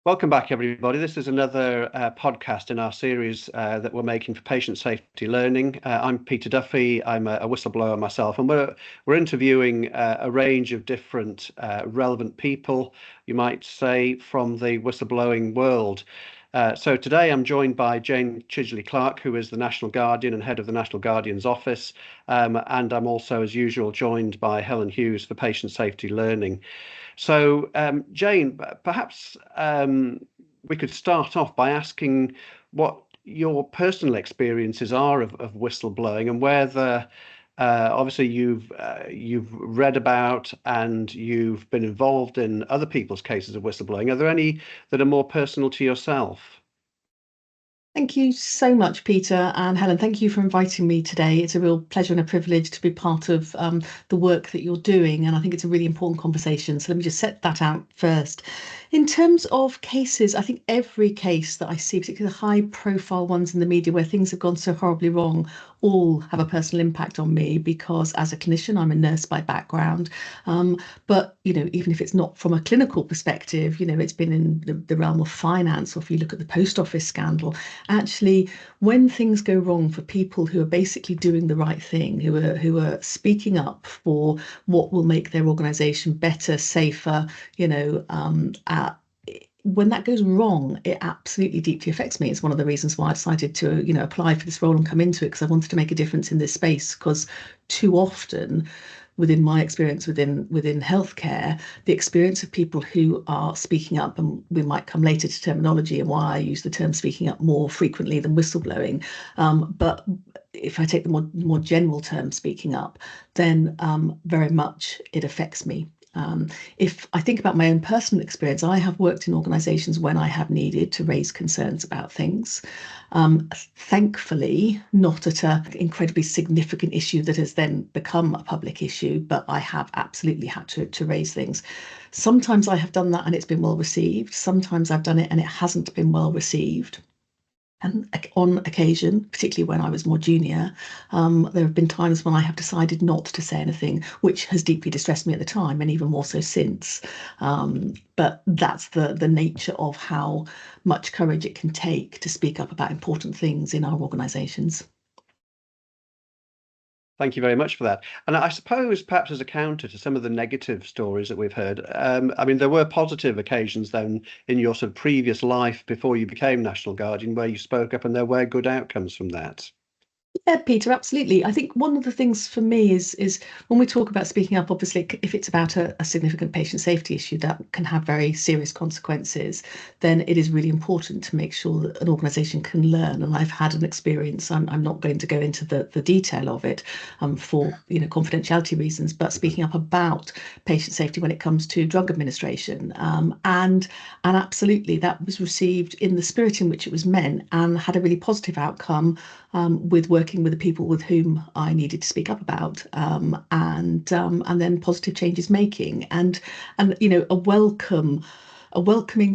Welcome back, everybody. This is another podcast in our series that we're making for patient safety learning. I'm Peter Duffy. I'm a whistleblower myself, and we're interviewing a range of different relevant people, you might say, from the whistleblowing world. So today I'm joined by Jayne Chidgey-Clark, who is the National Guardian and head of the National Guardian's office, and I'm also, as usual, joined by Helen Hughes for patient safety learning. So, Jayne, perhaps we could start off by asking what your personal experiences are of whistleblowing and whether, obviously, you've read about and you've been involved in other people's cases of whistleblowing. Are there any that are more personal to yourself? Thank you so much, Peter and Helen. Thank you for inviting me today. It's a real pleasure and a privilege to be part of the work that you're doing, and I think it's a really important conversation. So let me just set that out first. In terms of cases, I think every case that I see, particularly the high-profile ones in the media where things have gone so horribly wrong, all have a personal impact on me because as a clinician, I'm a nurse by background. But, even if it's not from a clinical perspective, it's been in the realm of finance, or if you look at the post office scandal, actually, when things go wrong for people who are basically doing the right thing, who are speaking up for what will make their organisation better, safer, when that goes wrong, it absolutely deeply affects me. It's one of the reasons why I decided to, apply for this role and come into it, because I wanted to make a difference in this space. Because too often, within my experience within healthcare, the experience of people who are speaking up, and we might come later to terminology and why I use the term speaking up more frequently than whistleblowing. But if I take the more general term speaking up, then very much it affects me. If I think about my own personal experience, I have worked in organisations when I have needed to raise concerns about things. Thankfully, not at an incredibly significant issue that has then become a public issue, but I have absolutely had to raise things. Sometimes I have done that and it's been well received. Sometimes I've done it and it hasn't been well received. And on occasion, particularly when I was more junior, there have been times when I have decided not to say anything, which has deeply distressed me at the time, and even more so since. But that's the nature of how much courage it can take to speak up about important things in our organisations. Thank you very much for that. And I suppose perhaps as a counter to some of the negative stories that we've heard, I mean, there were positive occasions then in your sort of previous life before you became National Guardian where you spoke up and there were good outcomes from that. Yeah, Peter, absolutely. I think one of the things for me is when we talk about speaking up, obviously, if it's about a significant patient safety issue that can have very serious consequences, then it is really important to make sure that an organisation can learn. And I've had an experience. I'm not going to go into the detail of it for confidentiality reasons, but speaking up about patient safety when it comes to drug administration, and absolutely that was received in the spirit in which it was meant and had a really positive outcome with working with the people with whom I needed to speak up about, and then positive changes making, and a welcoming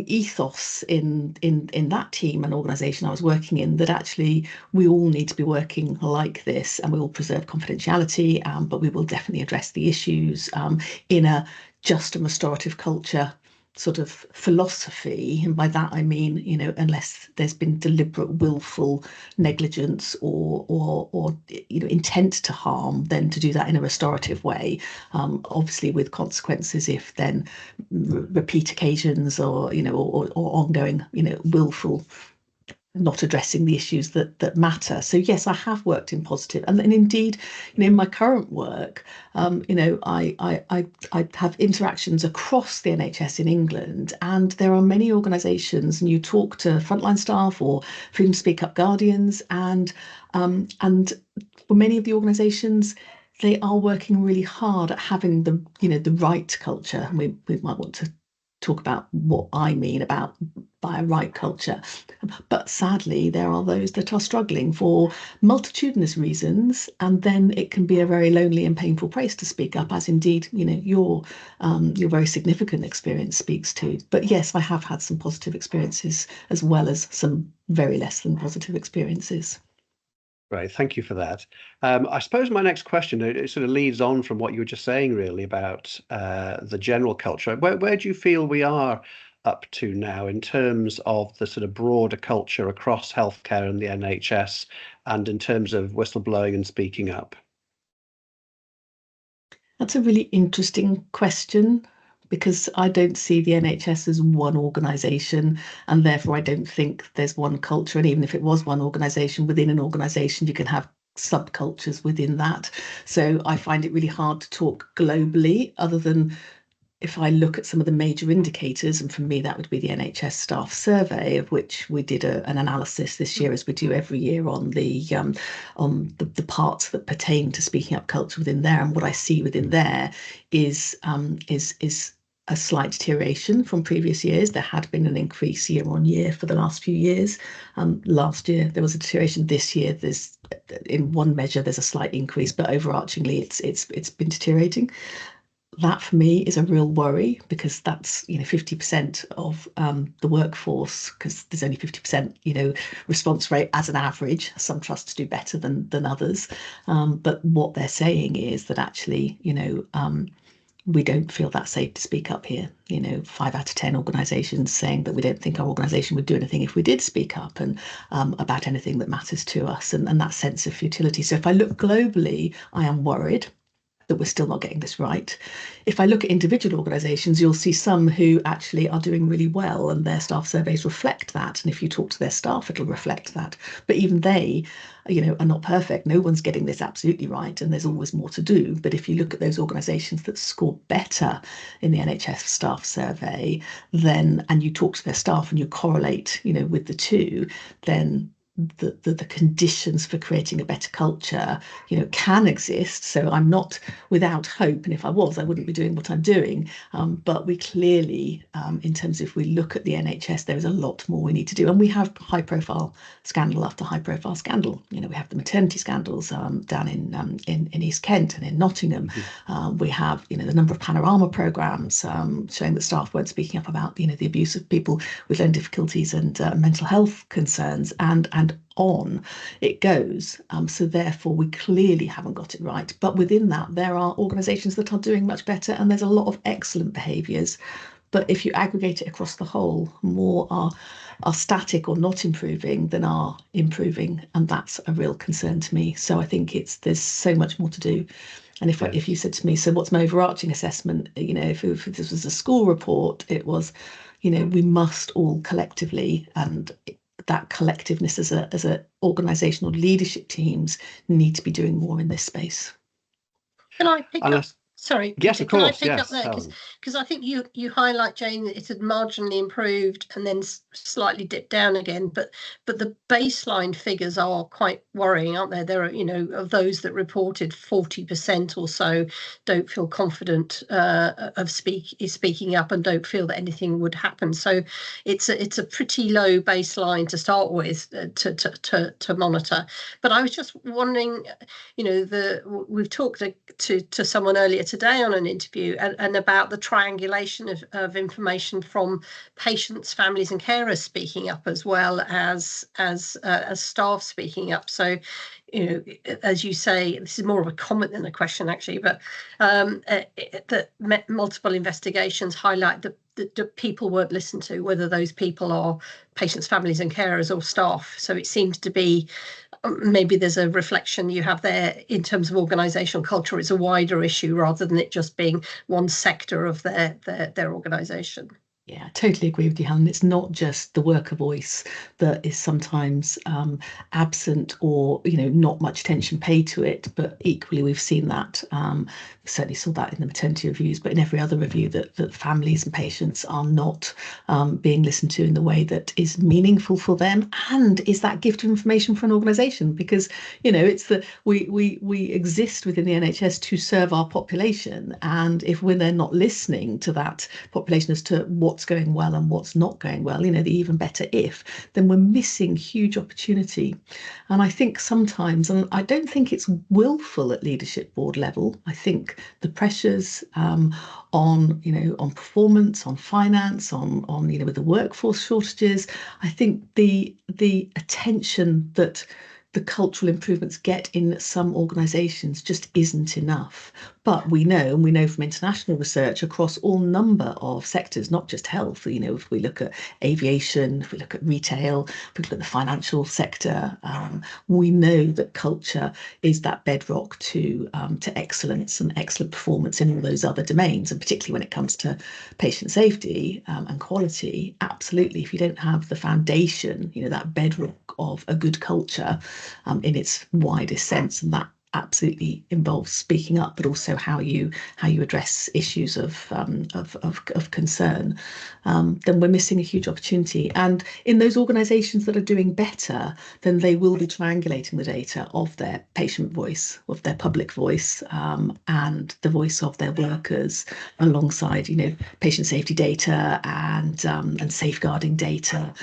ethos in that team and organisation I was working in, that actually we all need to be working like this, and we will preserve confidentiality, but we will definitely address the issues in a just and restorative culture sort of philosophy. And by that I mean, unless there's been deliberate willful negligence or intent to harm, then to do that in a restorative way, obviously with consequences if then repeat occasions or ongoing willful not addressing the issues that matter. So yes, I have worked in positive, and indeed, in my current work, I have interactions across the NHS in England, and there are many organisations, and you talk to frontline staff or Freedom to Speak Up guardians, and for many of the organisations, they are working really hard at having the right culture. And we might want to talk about what I mean about by a right culture. But sadly, there are those that are struggling for multitudinous reasons, and then it can be a very lonely and painful place to speak up, as indeed, your very significant experience speaks to. But yes, I have had some positive experiences as well as some very less than positive experiences. Right, thank you for that. I suppose my next question, it sort of leads on from what you were just saying, really, about the general culture. Where do you feel we are up to now in terms of the sort of broader culture across healthcare and the NHS, and in terms of whistleblowing and speaking up? That's a really interesting question, because I don't see the NHS as one organisation, and therefore I don't think there's one culture. And even if it was one organisation, within an organisation, you can have subcultures within that. So I find it really hard to talk globally, other than if I look at some of the major indicators, and for me that would be the NHS Staff Survey, of which we did an analysis this year, as we do every year, on the parts that pertain to speaking up culture within there. And what I see within there is a slight deterioration from previous years. There had been an increase year on year for the last few years. Last year there was a deterioration. This year, there's, in one measure, there's a slight increase, but overarchingly it's been deteriorating. That for me is a real worry, because that's 50% of the workforce, because there's only 50% response rate as an average. Some trusts do better than others, but what they're saying is that actually we don't feel that safe to speak up here. 5 out of 10 organisations saying that we don't think our organisation would do anything if we did speak up and about anything that matters to us, and that sense of futility. So if I look globally, I am worried that we're still not getting this right. If I look at individual organisations, you'll see some who actually are doing really well, and their staff surveys reflect that. And if you talk to their staff, it'll reflect that. But even they, are not perfect. No one's getting this absolutely right, and there's always more to do. But if you look at those organisations that score better in the NHS Staff Survey, then, and you talk to their staff and you correlate, with the two, then the conditions for creating a better culture, can exist. So I'm not without hope, and if I was, I wouldn't be doing what I'm doing. But we clearly, in terms of, if we look at the NHS, there is a lot more we need to do, and we have high-profile scandal after high-profile scandal. We have the maternity scandals down in East Kent and in Nottingham. We have the number of panorama programmes showing that staff weren't speaking up about the abuse of people with learning difficulties and mental health concerns, and on it goes. So therefore we clearly haven't got it right. But within that, there are organisations that are doing much better, and there's a lot of excellent behaviours. But if you aggregate it across the whole, more are static or not improving than are improving, and that's a real concern to me. So I think there's so much more to do. And if you said to me, so what's my overarching assessment? If this was a school report, it was, we must all collectively, and that collectiveness as a organisational leadership teams, need to be doing more in this space. Can I pick up? Sorry, yes, Peter, of course. Can I pick up there? Because I think you highlight, Jane, that it had marginally improved and then slightly dipped down again. But the baseline figures are quite worrying, aren't they? There are, of those that reported, 40% or so don't feel confident of speaking up and don't feel that anything would happen. So it's a pretty low baseline to start with to monitor. But I was just wondering, we've talked to someone earlier today on an interview and about the triangulation of information from patients, families and carers speaking up, as well as staff speaking up. So as you say, this is more of a comment than a question actually, but that multiple investigations highlight that people weren't listened to, whether those people are patients, families and carers or staff. So it seems to be, maybe there's a reflection you have there in terms of organisational culture. It's a wider issue rather than it just being one sector of their organisation. Yeah, I totally agree with you, Helen. It's not just the worker voice that is sometimes absent, or not much attention paid to it, but equally we've seen that. We certainly saw that in the maternity reviews, but in every other review, that families and patients are not being listened to in the way that is meaningful for them, and is that gift of information for an organisation. Because it's we exist within the NHS to serve our population, and if we're then not listening to that population as to what's going well and what's not going well, the even better if, then we're missing huge opportunity. And I think sometimes, and I don't think it's willful at leadership board level, I think the pressures on performance, on finance, on with the workforce shortages, I think the attention that the cultural improvements get in some organisations just isn't enough. But we know, and we know from international research across all number of sectors, not just health, you know, if we look at aviation, if we look at retail, if we look at the financial sector, we know that culture is that bedrock to excellence and excellent performance in all those other domains, and particularly when it comes to patient safety and quality. Absolutely, if you don't have the foundation, you know, that bedrock of a good culture in its widest sense, and that absolutely involves speaking up, but also how you address issues of concern, then we're missing a huge opportunity. And in those organisations that are doing better, then they will be triangulating the data of their patient voice, of their public voice, and the voice of their workers, alongside, you know, patient safety data and safeguarding data.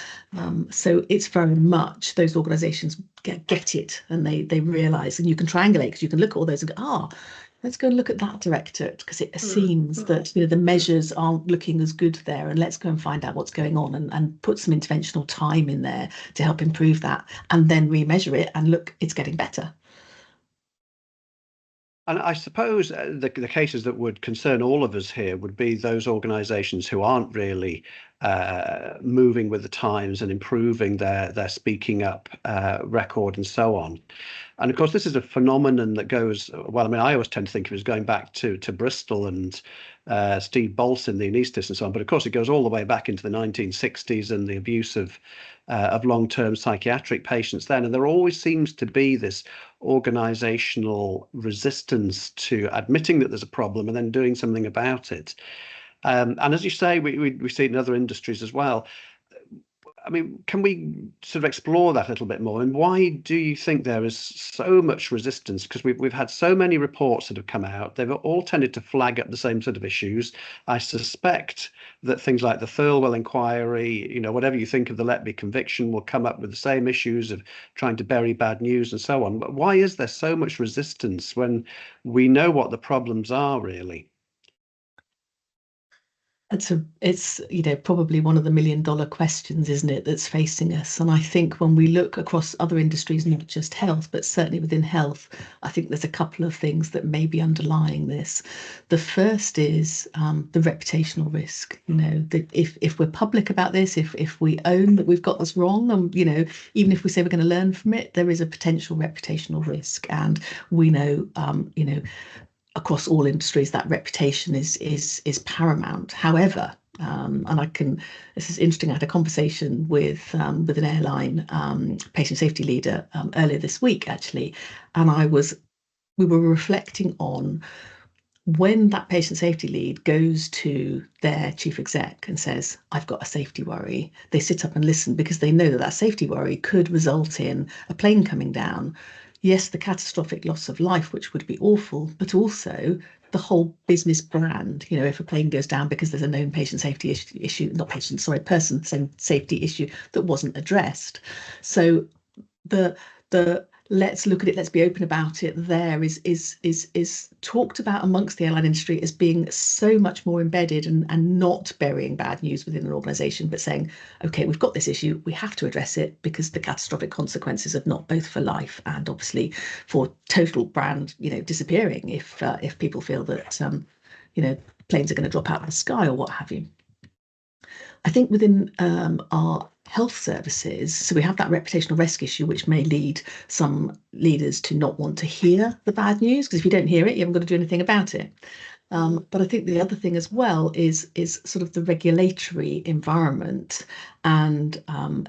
So it's very much those organisations get it, and they realise, and you can triangulate because you can look at all those and go, let's go and look at that directorate because it seems that, you know, the measures aren't looking as good there, and let's go and find out what's going on and put some interventional time in there to help improve that, and then remeasure it and look, it's getting better. And I suppose the cases that would concern all of us here would be those organisations who aren't really moving with the times and improving their speaking up record and so on. And of course, this is a phenomenon that goes, well, I mean, I always tend to think of it as going back to Bristol and Steve Bolson, the anaesthetist and so on. But of course, it goes all the way back into the 1960s and the abuse of long-term psychiatric patients then. And there always seems to be this organisational resistance to admitting that there's a problem and then doing something about it. And as you say, we see it in other industries as well. I mean, can we sort of explore that a little bit more? And why do you think there is so much resistance? Because we've had so many reports that have come out. They've all tended to flag up the same sort of issues. I suspect that things like the Thirlwell inquiry, you know, whatever you think of the Letby conviction, will come up with the same issues of trying to bury bad news and so on. But why is there so much resistance when we know what the problems are, really? It's you know, probably one of the $1 million questions, isn't it, that's facing us. And I think when we look across other industries, not just health, but certainly within health, I think there's a couple of things that may be underlying this. The first is the reputational risk. You know, that if we're public about this, if we own that we've got this wrong, and, you know, even if we say we're going to learn from it, there is a potential reputational risk. And we know, you know, across all industries, that reputation is paramount. However, this is interesting, I had a conversation with an airline patient safety leader earlier this week, actually, and we were reflecting on when that patient safety lead goes to their chief exec and says, I've got a safety worry, they sit up and listen, because they know that that safety worry could result in a plane coming down. Yes, the catastrophic loss of life, which would be awful, but also the whole business brand. You know, if a plane goes down because there's a known patient safety person safety issue that wasn't addressed. So the let's look at it, let's be open about it there is talked about amongst the airline industry as being so much more embedded and not burying bad news within an organisation, but saying, okay, we've got this issue, we have to address it, because the catastrophic consequences of not both for life and obviously for total brand, you know, disappearing if people feel that you know, planes are going to drop out of the sky or what have you. I think within our health services, so we have that reputational risk issue, which may lead some leaders to not want to hear the bad news, because if you don't hear it, you haven't got to do anything about it. But I think the other thing as well is sort of the regulatory environment. And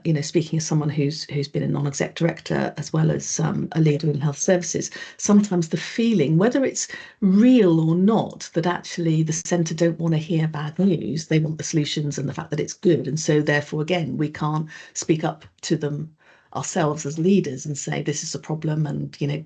you know, speaking as someone who's been a non-exec director as well as a leader in health services, sometimes the feeling, whether it's real or not, that actually the centre don't want to hear bad news, they want the solutions and the fact that it's good. And so therefore, again, we can't speak up to them ourselves as leaders and say, this is a problem, and, you know,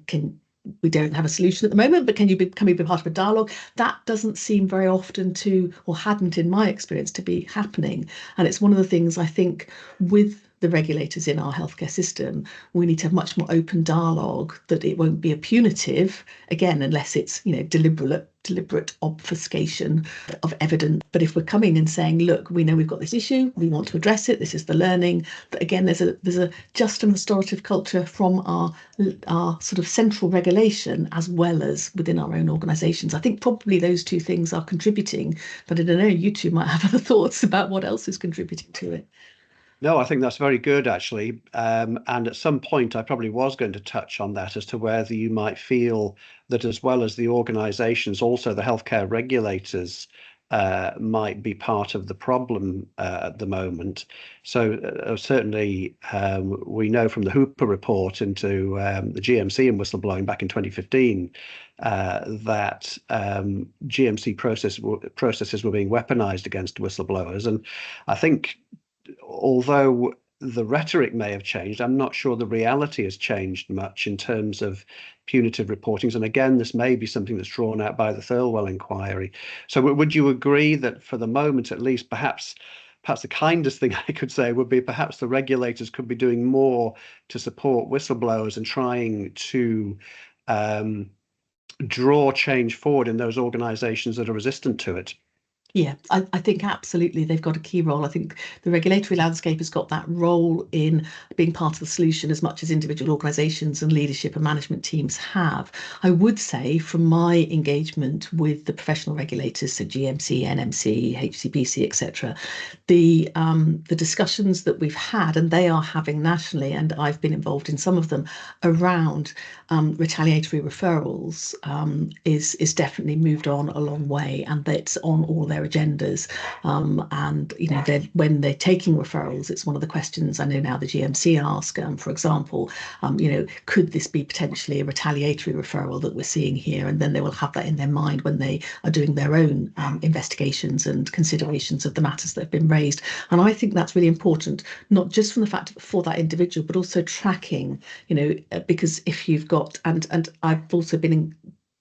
we don't have a solution at the moment, but can we be part of a dialogue? That doesn't seem very often to, or hadn't in my experience, to be happening. And it's one of the things I think with the regulators in our healthcare system, we need to have much more open dialogue, that it won't be a punitive, again, unless it's, you know, deliberate obfuscation of evidence. But if we're coming and saying, look, we know we've got this issue, we want to address it, this is the learning, that again, there's a just and restorative culture from our sort of central regulation as well as within our own organisations. I think probably those two things are contributing, but I don't know, you two might have other thoughts about what else is contributing to it. No, I think that's very good, actually. And at some point, I probably was going to touch on that as to whether you might feel that, as well as the organisations, also the healthcare regulators might be part of the problem at the moment. So certainly, we know from the Hooper report into the GMC and whistleblowing back in 2015 that GMC processes were being weaponised against whistleblowers. And I think, although the rhetoric may have changed, I'm not sure the reality has changed much in terms of punitive reportings. And again, this may be something that's drawn out by the Thirlwell inquiry. So would you agree that, for the moment at least, perhaps the kindest thing I could say would be perhaps the regulators could be doing more to support whistleblowers and trying to draw change forward in those organisations that are resistant to it? Yeah, I think absolutely they've got a key role. I think the regulatory landscape has got that role in being part of the solution as much as individual organisations and leadership and management teams have. I would say, from my engagement with the professional regulators, so GMC, NMC, HCPC, etc., the discussions that we've had, and they are having nationally, and I've been involved in some of them, around retaliatory referrals is definitely moved on a long way, and that's on all their agendas. And you know, when they're taking referrals, it's one of the questions I know now the GMC ask, for example, you know, could this be potentially a retaliatory referral that we're seeing here? And then they will have that in their mind when they are doing their own investigations and considerations of the matters that have been raised. And I think that's really important, not just from the fact for that individual, but also tracking, you know, because if you've got, and I've also been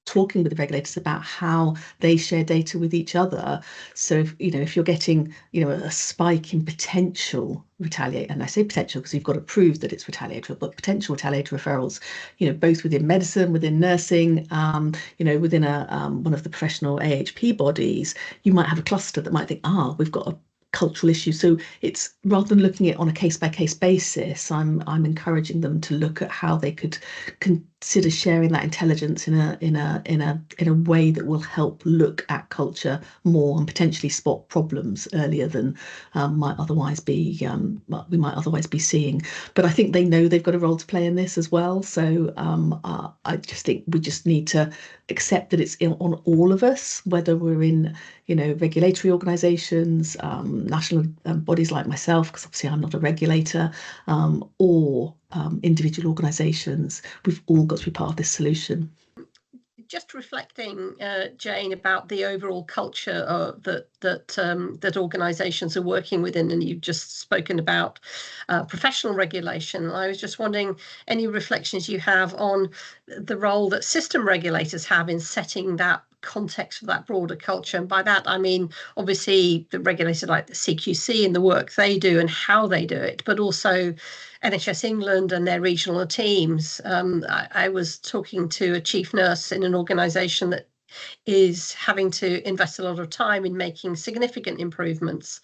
talking with the regulators about how they share data with each other. So if you're getting, you know, a spike in potential retaliate, and I say potential because you've got to prove that it's retaliatory, but potential retaliatory referrals, you know, both within medicine, within nursing, you know, within one of the professional AHP bodies, you might have a cluster that might think, we've got a cultural issue. So it's, rather than looking at it on a case-by-case basis, I'm encouraging them to look at how they could consider sharing that intelligence in a way that will help look at culture more and potentially spot problems earlier than we might otherwise be seeing. But I think they know they've got a role to play in this as well. So I just think we just need to accept that it's on all of us, whether we're in, you know, regulatory organisations, national bodies like myself, because obviously I'm not a regulator, or individual organisations. We've all got to be part of this solution. Just reflecting, Jane, about the overall culture that organisations are working within, and you've just spoken about professional regulation. I was just wondering, any reflections you have on the role that system regulators have in setting that context for that broader culture? And by that I mean, obviously, the regulators like the CQC and the work they do and how they do it, but also NHS England and their regional teams. I was talking to a chief nurse in an organisation that is having to invest a lot of time in making significant improvements,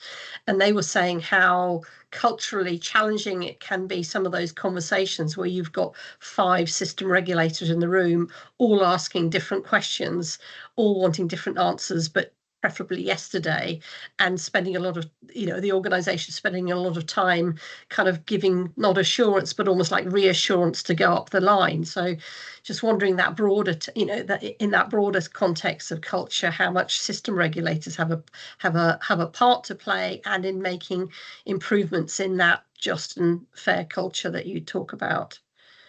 and they were saying how culturally challenging it can be, some of those conversations where you've got 5 system regulators in the room, all asking different questions, all wanting different answers, but preferably yesterday, and spending a lot of, you know, the organisation spending a lot of time kind of giving not assurance but almost like reassurance to go up the line. So just wondering that broader, you know, that in that broader context of culture, how much system regulators have a part to play, and in making improvements in that just and fair culture that you talk about.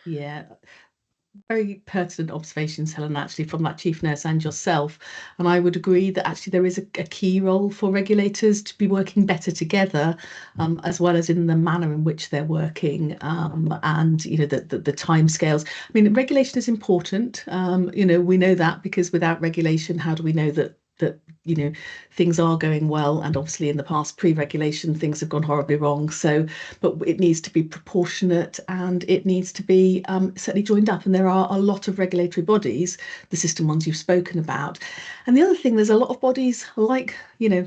Yeah. Very pertinent observations, Helen, actually, from that chief nurse and yourself. And I would agree that actually there is a key role for regulators to be working better together, as well as in the manner in which they're working, and, you know, the timescales. I mean, regulation is important. You know, we know that, because without regulation, how do we know that that things are going well, and obviously in the past pre-regulation things have gone horribly wrong. So, but it needs to be proportionate, and it needs to be certainly joined up. And there are a lot of regulatory bodies, the system ones you've spoken about. And the other thing, there's a lot of bodies like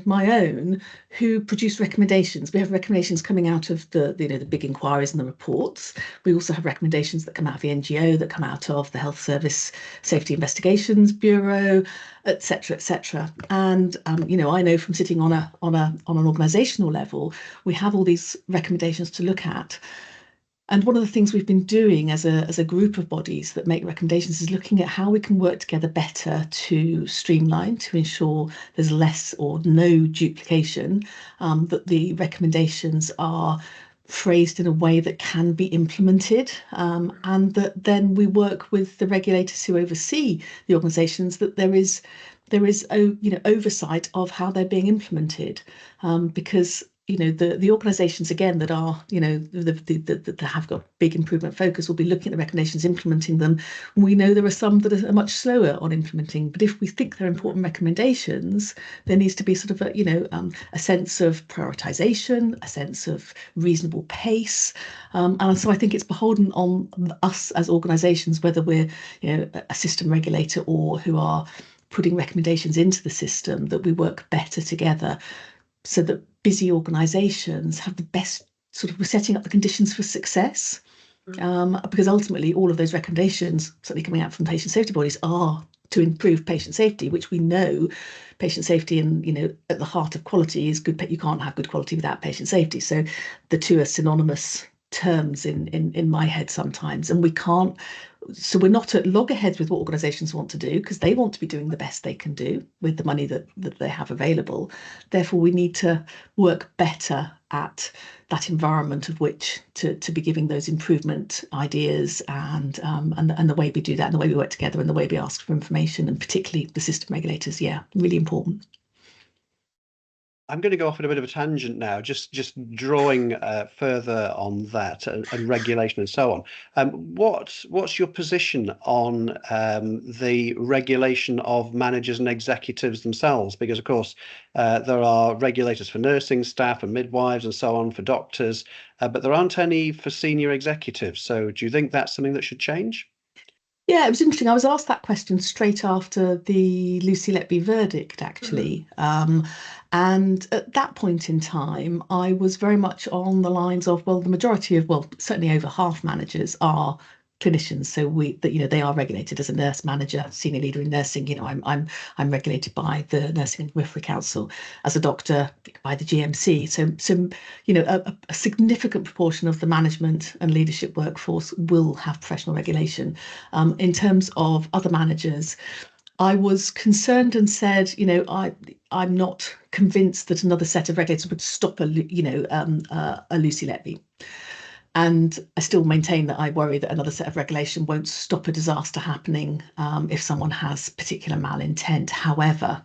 my own who produce recommendations. We have recommendations coming out of the big inquiries and the reports. We also have recommendations that come out of the NGO, that come out of the Health Service Safety Investigations Bureau, etc., etc. And I know from sitting on an organisational level, we have all these recommendations to look at. And one of the things we've been doing as a group of bodies that make recommendations is looking at how we can work together better to streamline, to ensure there's less or no duplication, that the recommendations are phrased in a way that can be implemented, and that then we work with the regulators who oversee the organisations, that there is oversight of how they're being implemented, because the organisations, again, that are that have got big improvement focus will be looking at the recommendations, implementing them. We know there are some that are much slower on implementing, but if we think they're important recommendations, there needs to be sort of a sense of prioritisation, a sense of reasonable pace, and so I think it's beholden on us as organisations, whether we're a system regulator or who are putting recommendations into the system, that we work better together, so that busy organisations have the best we're setting up the conditions for success, because ultimately all of those recommendations, certainly coming out from patient safety bodies, are to improve patient safety, which we know patient safety and at the heart of quality is good. You can't have good quality without patient safety. So the two are synonymous terms in my head sometimes, and we can't. So we're not at loggerheads with what organisations want to do, because they want to be doing the best they can do with the money that they have available. Therefore, we need to work better at that environment of which to be giving those improvement ideas, and the way we do that, and the way we work together, and the way we ask for information, and particularly the system regulators. Yeah, really important. I'm going to go off on a bit of a tangent now, just drawing further on that and regulation and so on. What's your position on the regulation of managers and executives themselves? Because, of course, there are regulators for nursing staff and midwives and so on, for doctors, but there aren't any for senior executives. So do you think that's something that should change? Yeah, it was interesting. I was asked that question straight after the Lucy Letby verdict, actually. And at that point in time, I was very much on the lines of, well, the majority of, certainly over half managers are clinicians. So they are regulated as a nurse manager, senior leader in nursing. I'm regulated by the Nursing and Midwifery Council, as a doctor by the GMC. So a significant proportion of the management and leadership workforce will have professional regulation. In terms of other managers, I was concerned and said, I'm not convinced that another set of regulators would stop a Lucy Letby. And I still maintain that I worry that another set of regulation won't stop a disaster happening if someone has particular malintent. However,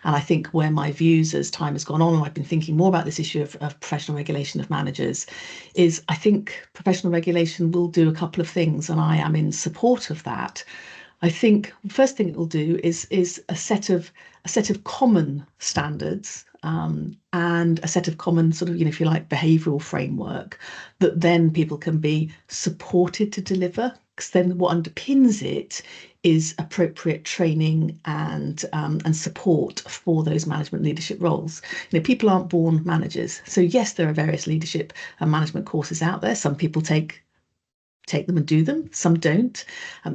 and I think where my views as time has gone on, and I've been thinking more about this issue of professional regulation of managers, is I think professional regulation will do a couple of things, and I am in support of that. I think the first thing it will do is a set of common standards, and a set of common if you like, behavioural framework that then people can be supported to deliver. Because then what underpins it is appropriate training and support for those management leadership roles. People aren't born managers. So yes, there are various leadership and management courses out there. Some people take them and do them, some don't.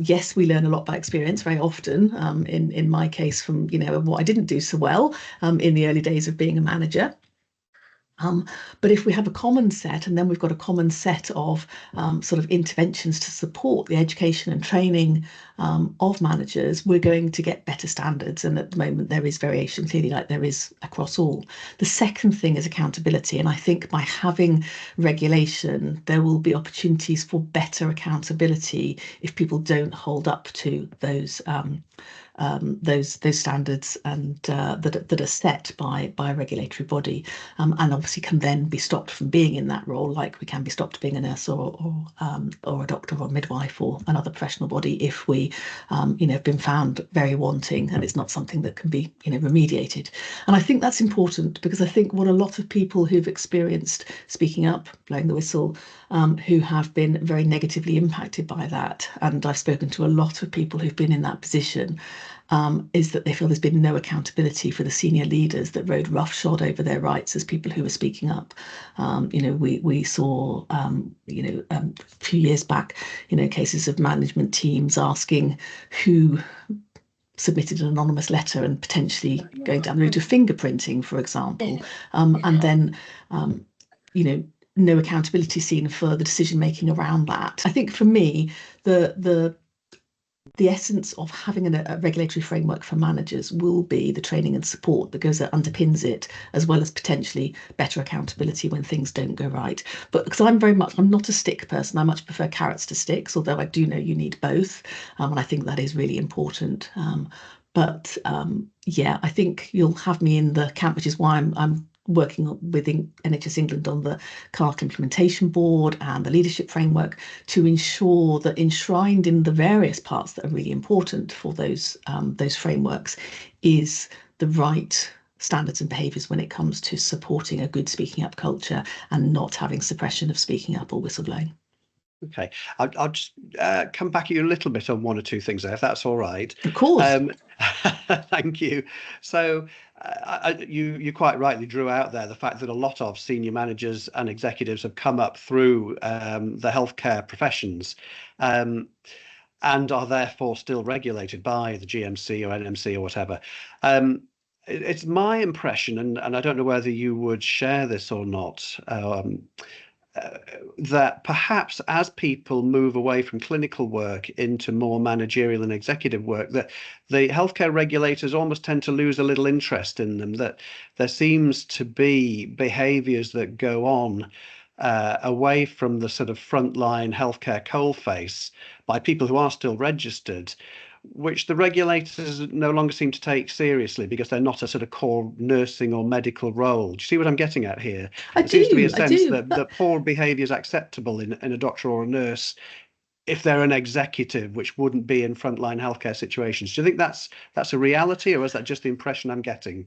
Yes, we learn a lot by experience very often, in my case from what I didn't do so well in the early days of being a manager. But if we have a common set, and then we've got a common set of interventions to support the education and training of managers, we're going to get better standards. And at the moment, there is variation, clearly, like there is across all. The second thing is accountability. And I think by having regulation, there will be opportunities for better accountability if people don't hold up to those those standards and that are set by a regulatory body, and obviously can then be stopped from being in that role, like we can be stopped being a nurse or a doctor or a midwife or another professional body if we have been found very wanting and it's not something that can be remediated. And I think that's important, because I think what a lot of people who've experienced speaking up, blowing the whistle, who have been very negatively impacted by that, and I've spoken to a lot of people who've been in that position, is that they feel there's been no accountability for the senior leaders that rode roughshod over their rights as people who were speaking up. We saw a few years back cases of management teams asking who submitted an anonymous letter and potentially going down the route of fingerprinting, for example, and then no accountability seen for the decision making around that. I think for me, the essence of having a regulatory framework for managers will be the training and support that underpins it, as well as potentially better accountability when things don't go right. But because I'm not a stick person, I much prefer carrots to sticks, although I do know you need both, and I think that is really important. But I think you'll have me in the camp, which is why I'm working with NHS England on the CLARK implementation board and the leadership framework to ensure that enshrined in the various parts that are really important for those frameworks is the right standards and behaviours when it comes to supporting a good speaking up culture and not having suppression of speaking up or whistleblowing. Okay, I'll just come back at you a little bit on one or two things there, if that's all right. Of course. Thank you. So you quite rightly drew out there the fact that a lot of senior managers and executives have come up through the healthcare professions and are therefore still regulated by the GMC or NMC or whatever. It's my impression, and I don't know whether you would share this or not, that perhaps as people move away from clinical work into more managerial and executive work, that the healthcare regulators almost tend to lose a little interest in them, that there seems to be behaviours that go on away from the sort of frontline healthcare coalface by people who are still registered, which the regulators no longer seem to take seriously because they're not a sort of core nursing or medical role. Do you see what I'm getting at here? There seems to be a sense that poor behaviour is acceptable in a doctor or a nurse if they're an executive, which wouldn't be in frontline healthcare situations. Do you think that's a reality, or is that just the impression I'm getting?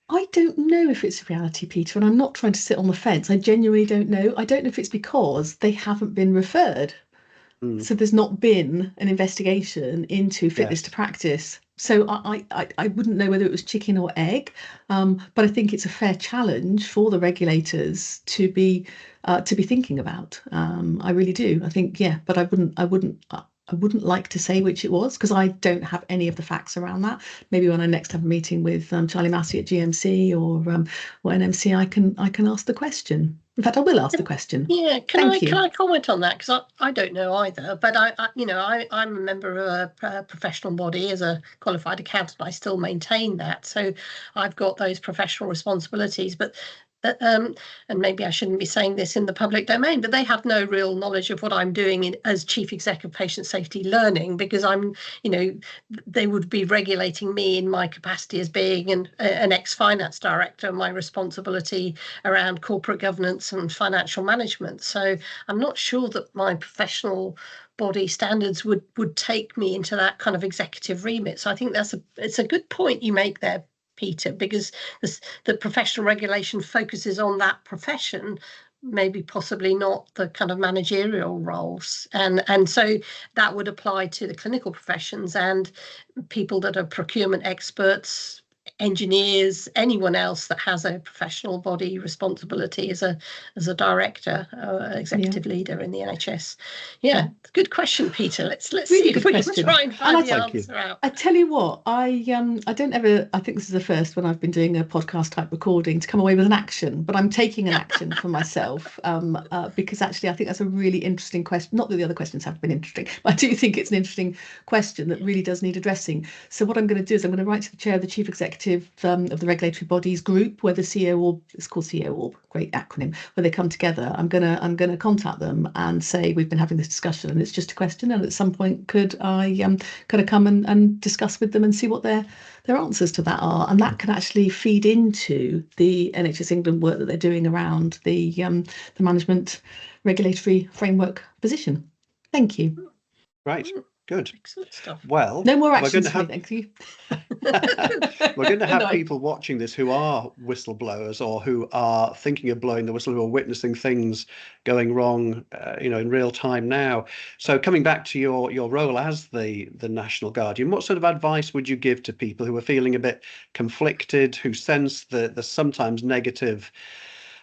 I don't know if it's a reality, Peter, and I'm not trying to sit on the fence. I genuinely don't know. I don't know if it's because they haven't been referred. So there's not been an investigation into fitness to practice. So I wouldn't know whether it was chicken or egg, but I think it's a fair challenge for the regulators to be thinking about. I really do. I think, but I wouldn't like to say which it was, because I don't have any of the facts around that. Maybe when I next have a meeting with Charlie Massey at GMC or NMC, I can ask the question. In fact, I will ask the question. Yeah, can I comment on that? Because I don't know either. But I'm a member of a professional body as a qualified accountant. I still maintain that, so I've got those professional responsibilities. But and maybe I shouldn't be saying this in the public domain, but they have no real knowledge of what I'm doing as Chief Exec of Patient Safety Learning, because they would be regulating me in my capacity as being an ex-finance director, my responsibility around corporate governance and financial management. So I'm not sure that my professional body standards would take me into that kind of executive remit. So I think it's a good point you make there, Peter, because the professional regulation focuses on that profession, maybe possibly not the kind of managerial roles, and so that would apply to the clinical professions and people that are procurement experts, engineers, anyone else that has a professional body responsibility as a director or executive leader in the NHS. Good question, Peter. Let's really see if we can try and find the answer out. I tell you what, I don't ever, I think this is the first when I've been doing a podcast type recording to come away with an action, but I'm taking an action for myself because actually I think that's a really interesting question. Not that the other questions haven't been interesting, but I do think it's an interesting question that really does need addressing. So what I'm going to do is I'm going to write to the chair of the Chief Executive executive of the regulatory bodies group where the CEO Orb, it's called CEO Orb, great acronym, where they come together, I'm gonna contact them and say we've been having this discussion and it's just a question, and at some point could I kind of come and discuss with them and see what their answers to that are, and that can actually feed into the NHS England work that they're doing around the management regulatory framework position. Thank you. Right, good. Excellent stuff. Well, no more actions for me, thank you. We're going to have No. people watching this who are whistleblowers or who are thinking of blowing the whistle, who are witnessing things going wrong, in real time now. So coming back to your role as the National Guardian, what sort of advice would you give to people who are feeling a bit conflicted, who sense the sometimes negative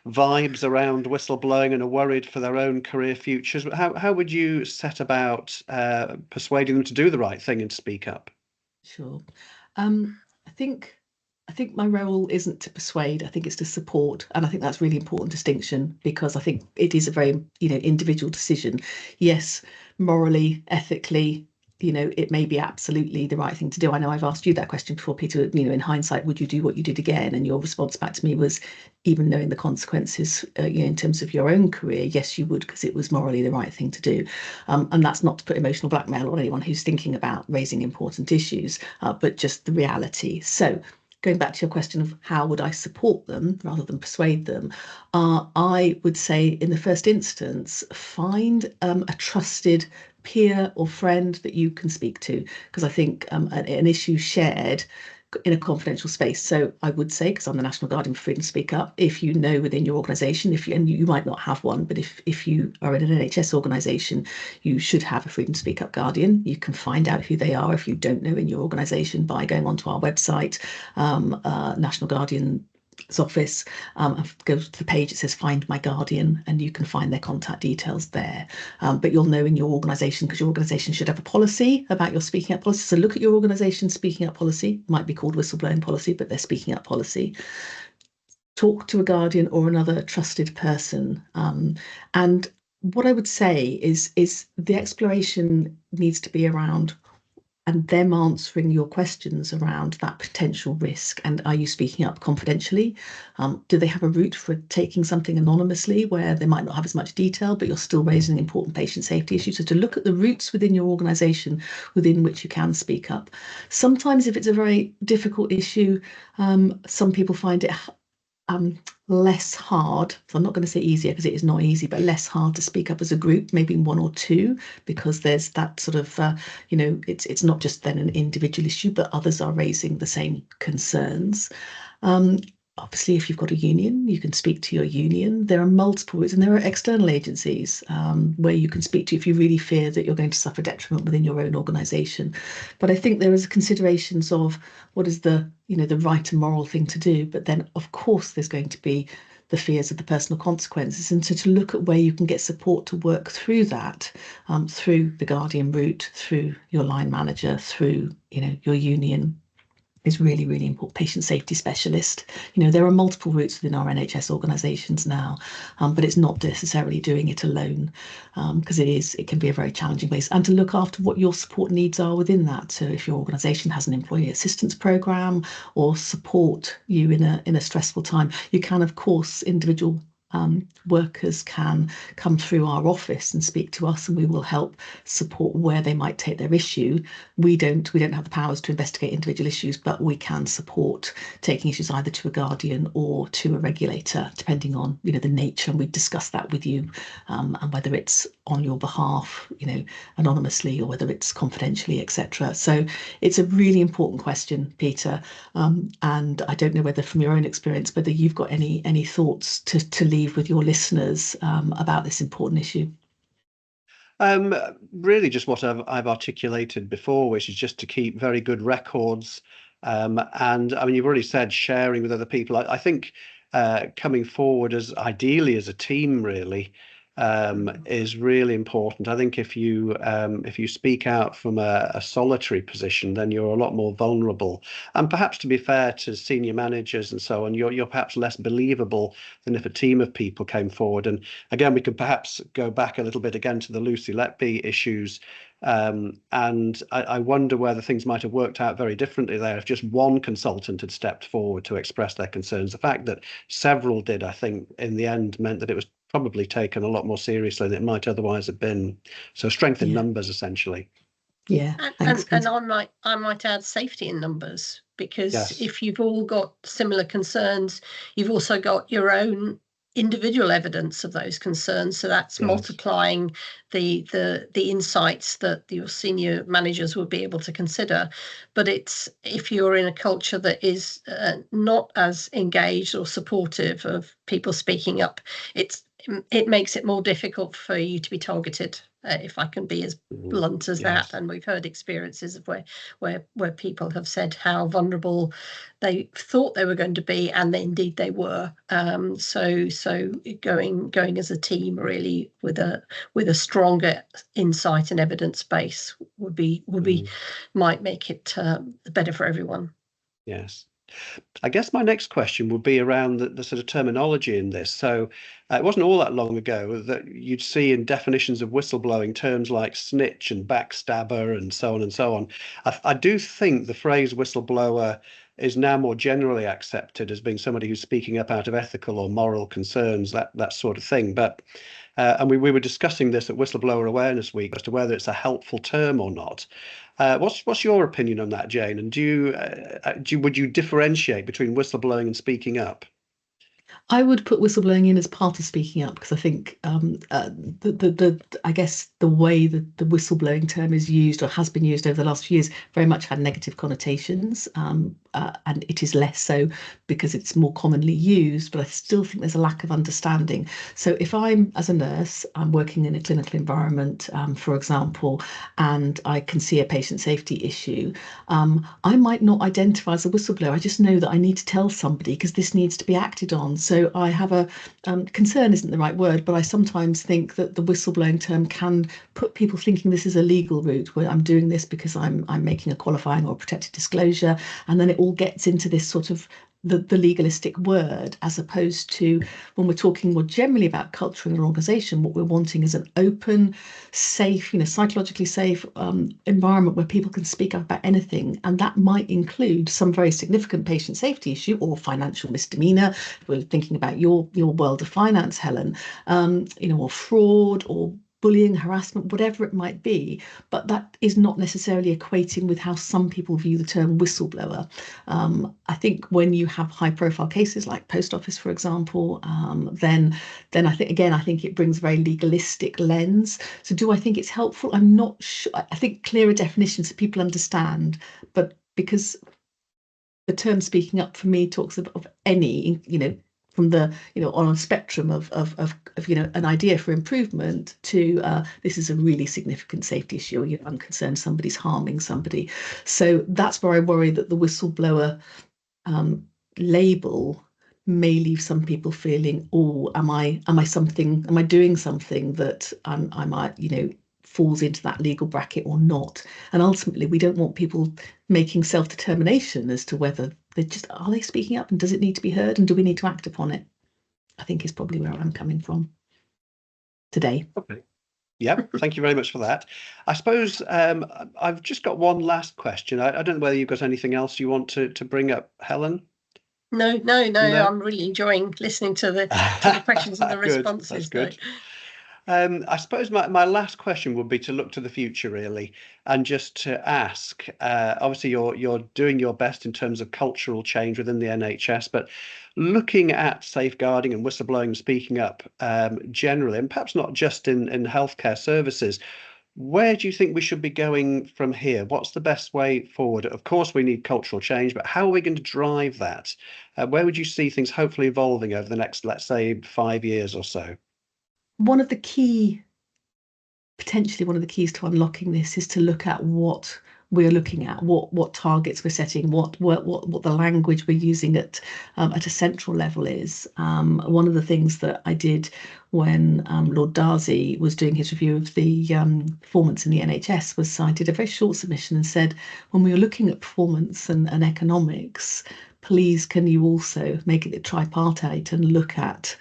vibes around whistleblowing and are worried for their own career futures? How would you set about persuading them to do the right thing and speak up? Sure. I think my role isn't to persuade, I think it's to support, and I think that's really important distinction, because I think it is a very individual decision. Yes, morally, ethically, it may be absolutely the right thing to do. I know I've asked you that question before, Peter, in hindsight, would you do what you did again? And your response back to me was, even knowing the consequences in terms of your own career, yes, you would, because it was morally the right thing to do. And that's not to put emotional blackmail on anyone who's thinking about raising important issues, but just the reality. So going back to your question of how would I support them rather than persuade them, I would say in the first instance, find a trusted peer or friend that you can speak to, because I think an issue shared in a confidential space. So I would say, because I'm the National Guardian for Freedom to Speak Up, if you know within your organisation, and you might not have one, but if you are in an NHS organisation, you should have a Freedom to Speak Up Guardian. You can find out who they are if you don't know in your organisation by going onto our website, National Guardian's office, go to the page, it says Find My Guardian, and you can find their contact details there. But you'll know in your organisation, because your organisation should have a policy about your speaking up policy. So look at your organisation's speaking up policy. It might be called whistleblowing policy, but they're speaking up policy. Talk to a guardian or another trusted person. And what I would say is the exploration needs to be around and them answering your questions around that potential risk. And are you speaking up confidentially? Do they have a route for taking something anonymously where they might not have as much detail, but you're still raising important patient safety issues? So to look at the routes within your organisation within which you can speak up. Sometimes if it's a very difficult issue, some people find it less hard. So I'm not going to say easier, because it is not easy, but less hard to speak up as a group, maybe one or two, because there's that sort of, it's not just then an individual issue, but others are raising the same concerns. Obviously, if you've got a union, you can speak to your union. There are multiple routes, and there are external agencies where you can speak to if you really fear that you're going to suffer detriment within your own organisation. But I think there is considerations of what is the right and moral thing to do. But then, of course, there's going to be the fears of the personal consequences, and so to look at where you can get support to work through that, through the Guardian route, through your line manager, through your union, is really, really important. Patient safety specialist. There are multiple routes within our NHS organisations now, but it's not necessarily doing it alone, because it can be a very challenging place. And to look after what your support needs are within that. So if your organisation has an employee assistance programme or support you in a stressful time, you can, of course, individual workers can come through our office and speak to us, and we will help support where they might take their issue. We don't have the powers to investigate individual issues, but we can support taking issues either to a guardian or to a regulator, depending on the nature, and we've discussed that with you, and whether it's on your behalf, anonymously, or whether it's confidentially, etc. So it's a really important question, Peter, and I don't know whether from your own experience whether you've got any thoughts to leave with your listeners about this important issue. Really just what I've articulated before, which is just to keep very good records. And I mean, you've already said sharing with other people. I think coming forward as ideally as a team really is really important. I think if you speak out from a solitary position, then you're a lot more vulnerable. And perhaps, to be fair to senior managers and so on, you're perhaps less believable than if a team of people came forward. And again, we could perhaps go back a little bit again to the Lucy Letby issues And I wonder whether things might have worked out very differently there if just one consultant had stepped forward to express their concerns. The fact that several did, I think, in the end meant that it was probably taken a lot more seriously than it might otherwise have been. So strength in numbers, essentially. Yeah, and I might add safety in numbers, because if you've all got similar concerns, you've also got your own individual evidence of those concerns. So that's multiplying the insights that your senior managers will be able to consider. But it's, if you're in a culture that is not as engaged or supportive of people speaking up, it makes it more difficult for you to be targeted, if I can be as blunt as that. And we've heard experiences of where people have said how vulnerable they thought they were going to be, and indeed they were. So going as a team, really, with a stronger insight and evidence base might make it better for everyone. Yes. I guess my next question would be around the sort of terminology in this. So it wasn't all that long ago that you'd see in definitions of whistleblowing terms like snitch and backstabber and so on and so on. I do think the phrase whistleblower is now more generally accepted as being somebody who's speaking up out of ethical or moral concerns, that sort of thing. But and we were discussing this at Whistleblower Awareness Week as to whether it's a helpful term or not. What's your opinion on that, Jane? And would you differentiate between whistleblowing and speaking up? I would put whistleblowing in as part of speaking up, because I think I guess the way that the whistleblowing term is used, or has been used over the last few years, very much had negative connotations, and it is less so because it's more commonly used. But I still think there's a lack of understanding. So if I'm, as a nurse, I'm working in a clinical environment, for example, and I can see a patient safety issue, I might not identify as a whistleblower. I just know that I need to tell somebody because this needs to be acted on. So I have a concern isn't the right word, but I sometimes think that the whistleblowing term can put people thinking this is a legal route, where I'm doing this because I'm making a qualifying or protected disclosure, and then it all gets into this sort of the legalistic word, as opposed to, when we're talking more generally about culture in an organisation, what we're wanting is an open, safe, psychologically safe environment where people can speak up about anything, and that might include some very significant patient safety issue or financial misdemeanour. We're thinking about your world of finance, Helen, or fraud or bullying, harassment, whatever it might be, but that is not necessarily equating with how some people view the term whistleblower. I think when you have high-profile cases like Post Office, for example, then I think it brings a very legalistic lens. So do I think it's helpful? I'm not sure. I think clearer definitions so people understand, but because the term speaking up for me talks of any, from the, on a spectrum of an idea for improvement to this is a really significant safety issue. I'm concerned somebody's harming somebody. So that's where I worry that the whistleblower label may leave some people feeling, oh, am I doing something that I might, falls into that legal bracket or not? And ultimately, we don't want people making self-determination as to whether are they speaking up, and does it need to be heard, and do we need to act upon it? I think is probably where I'm coming from today. Okay. Yeah, thank you very much for that. I suppose I've just got one last question. I don't know whether you've got anything else you want to bring up, Helen? No. I'm really enjoying listening to the questions and the responses. That's good. I suppose my last question would be to look to the future, really, and just to ask, obviously you're doing your best in terms of cultural change within the NHS, but looking at safeguarding and whistleblowing and speaking up generally, and perhaps not just in healthcare services, where do you think we should be going from here? What's the best way forward? Of course, we need cultural change, but how are we going to drive that? Where would you see things hopefully evolving over the next, let's say, 5 years or so? Potentially one of the keys to unlocking this is to look at what we're looking at, what targets we're setting, what the language we're using at a central level is. One of the things that I did when Lord Darcy was doing his review of the performance in the NHS was I did a very short submission and said, when we were looking at performance and economics, please can you also make it tripartite and look at,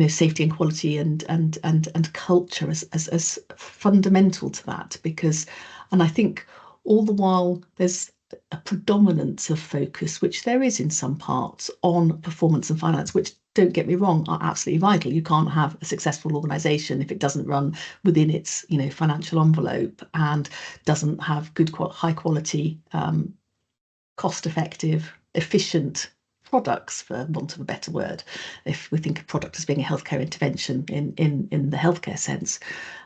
safety and quality and culture as fundamental to that, because, and I think all the while there's a predominance of focus, which there is in some parts, on performance and finance, which, don't get me wrong, are absolutely vital. You can't have a successful organisation if it doesn't run within its, financial envelope and doesn't have good, high quality, cost-effective, efficient products, for want of a better word, if we think of product as being a healthcare intervention in the healthcare sense.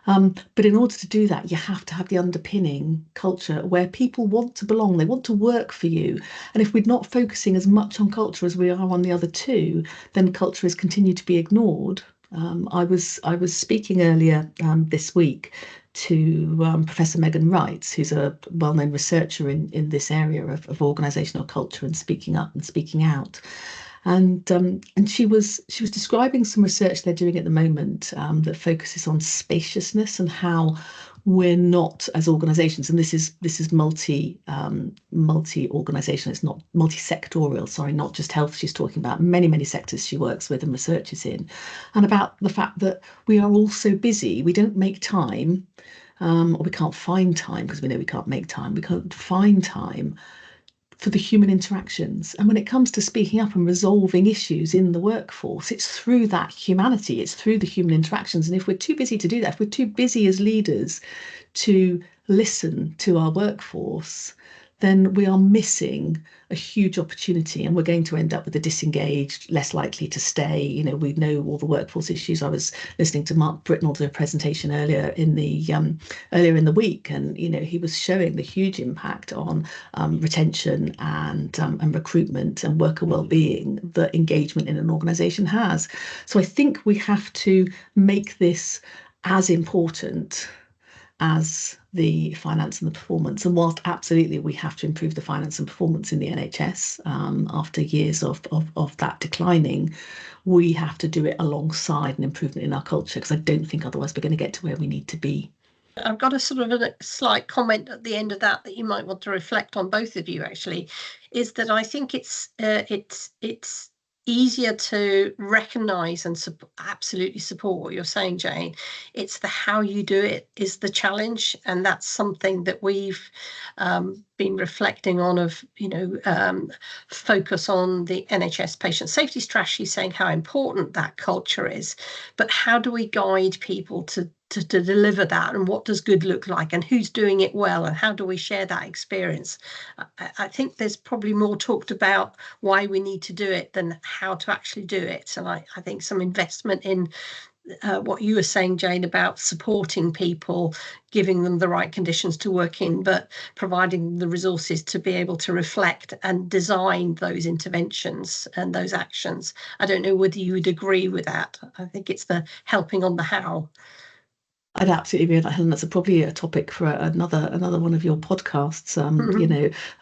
But in order to do that, you have to have the underpinning culture where people want to belong, they want to work for you. And if we're not focusing as much on culture as we are on the other two, then culture is continued to be ignored. I was speaking earlier this week to Professor Megan Wright, who's a well-known researcher in this area of organisational culture and speaking up and speaking out. And she was describing some research they're doing at the moment that focuses on spaciousness and how we're not, as organisations, and this is multi-organisational, it's not multi-sectorial, sorry, not just health. She's talking about many sectors she works with and researches in, and about the fact that we are all so busy, we don't make time, or we can't find time, because we know we can't make time, we can't find time for the human interactions. And when it comes to speaking up and resolving issues in the workforce, it's through that humanity, it's through the human interactions. And if we're too busy to do that, if we're too busy as leaders to listen to our workforce, then we are missing a huge opportunity, and we're going to end up with a disengaged, less likely to stay. We know all the workforce issues. I was listening to Mark Britnell do a presentation earlier in the week, and he was showing the huge impact on retention and recruitment and worker well-being that engagement in an organisation has. So I think we have to make this as important as the finance and the performance. And whilst absolutely we have to improve the finance and performance in the NHS after years of that declining, we have to do it alongside an improvement in our culture, because I don't think otherwise we're going to get to where we need to be. I've got a sort of a slight comment at the end of that you might want to reflect on, both of you actually, is that I think it's easier to recognise and absolutely support what you're saying, Jane. It's the how you do it is the challenge, and that's something that we've been reflecting on, of focus on the NHS patient safety strategy, saying how important that culture is, but how do we guide people to deliver that, and what does good look like, and who's doing it well, and how do we share that experience? I think there's probably more talked about why we need to do it than how to actually do it. And I think some investment in what you were saying, Jane, about supporting people, giving them the right conditions to work in, but providing the resources to be able to reflect and design those interventions and those actions. I don't know whether you would agree with that. I think it's the helping on the how. I'd absolutely agree with that, Helen. That's probably a topic for another one of your podcasts,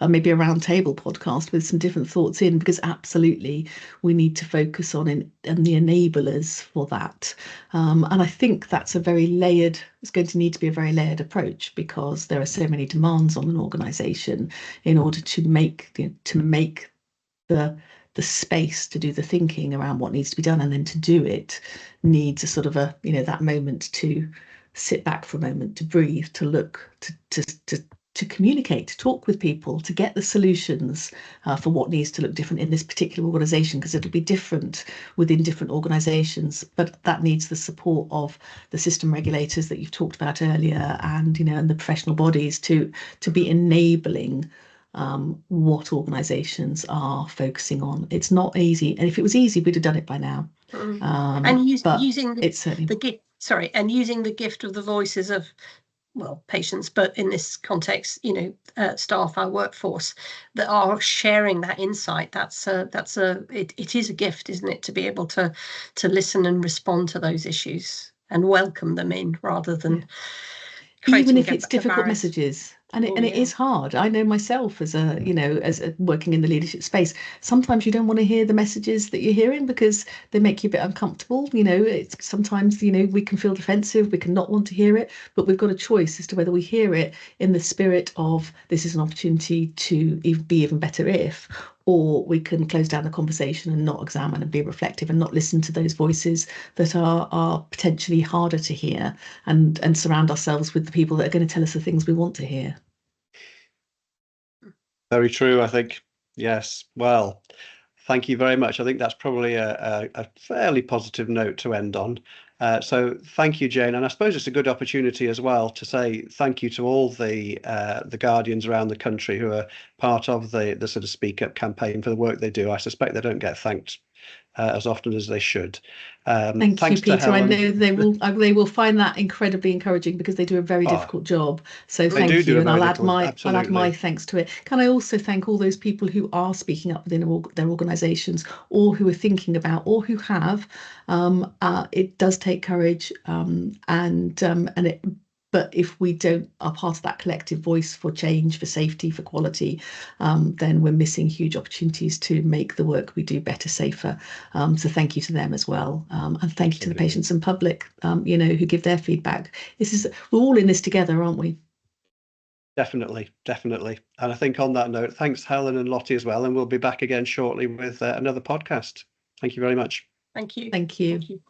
maybe a roundtable podcast with some different thoughts in, because absolutely we need to focus on the enablers for that. And I think that's it's going to need to be a very layered approach, because there are so many demands on an organisation in order to make the space to do the thinking around what needs to be done, and then to do it needs a sort of that moment to sit back for a moment, to breathe, to look, to communicate, to talk with people, to get the solutions for what needs to look different in this particular organisation, because it'll be different within different organisations. But that needs the support of the system regulators that you've talked about earlier, and and the professional bodies to be enabling what organisations are focusing on. It's not easy, and if it was easy, we'd have done it by now. And using the gift of the voices of, well, patients, but in this context, staff, our workforce, that are sharing that insight. It is a gift, isn't it, to be able to listen and respond to those issues and welcome them in, rather than even if it's difficult messages. And it is hard. I know myself as working in the leadership space, sometimes you don't want to hear the messages that you're hearing because they make you a bit uncomfortable. It's sometimes, we can feel defensive, we can not want to hear it, but we've got a choice as to whether we hear it in the spirit of this is an opportunity to be even better if, or we can close down the conversation and not examine and be reflective and not listen to those voices that are potentially harder to hear, and surround ourselves with the people that are going to tell us the things we want to hear. Very true, I think. Yes. Well, thank you very much. I think that's probably a fairly positive note to end on. So thank you, Jane. And I suppose it's a good opportunity as well to say thank you to all the Guardians around the country who are part of the sort of Speak Up campaign for the work they do. I suspect they don't get thanked as often as they should. Thank you, Peter. I know they will find that incredibly encouraging, because they do a very difficult job. So thank you, and I'll add my thanks to it. Can I also thank all those people who are speaking up within their organisations, or who are thinking about, or who have. It does take courage, but if we are part of that collective voice for change, for safety, for quality, then we're missing huge opportunities to make the work we do better, safer. So thank you to them as well, and thank you to the patients and public, who give their feedback. We're all in this together, aren't we? Definitely. And I think on that note, thanks Helen and Lottie as well, and we'll be back again shortly with another podcast. Thank you very much. Thank you. Thank you.